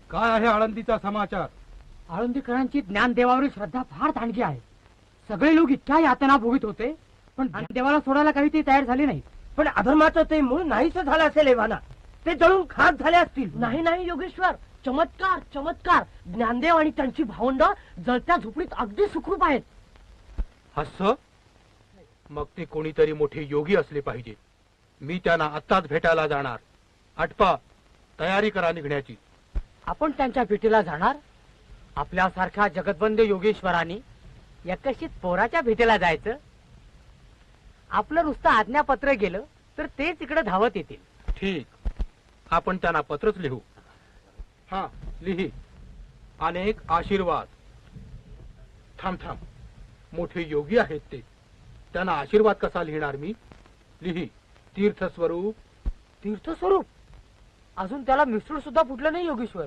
काय आहे आळंदीचा समाचार? आळंदीकरांची ज्ञानदेवावरील श्रद्धा फार दांडगी आहे. सगळे लोक इतक्या यातना भोगीत होते, पण ज्ञानदेवाला सोडायला काही ते तयार झाले नाही. पण अधर्माचं ते मूळ नाहीच झालं असेल एव्हाना. ते जळून खाक झाले असतील. नाही नाही योगेश्वर, चमत्कार चमत्कार. ज्ञानदेव आणि त्यांची भावंड जळत्या झोपडीत अगदी सुखरूप आहेत. हस्स, मग ते कोणीतरी मोठे योगी असले पाहिजे. मी त्यांना आत्ताच भेटायला जाणार. आटपा, तयारी करा निघण्याची. आपण त्यांच्या भेटीला जाणार? आपल्यासारख्या जगतबंद योगेश्वरांनी एकशीत पोराच्या भेटीला जायचं? आपलं नुसतं आज्ञापत्र गेलं तर तेच इकडे धावत येतील. ठीक, आपण त्यांना पत्रच लिहू. हा, लिही. अनेक आशीर्वाद. थांब थांब, मोठे योगी आहेत ते, त्यांना आशीर्वाद कसा लिहिणार मी? लिही, तीर्थस्वरूप. तीर्थस्वरूप? अजून त्याला मिसळून सुद्धा फुटलं नाही योगेश्वर.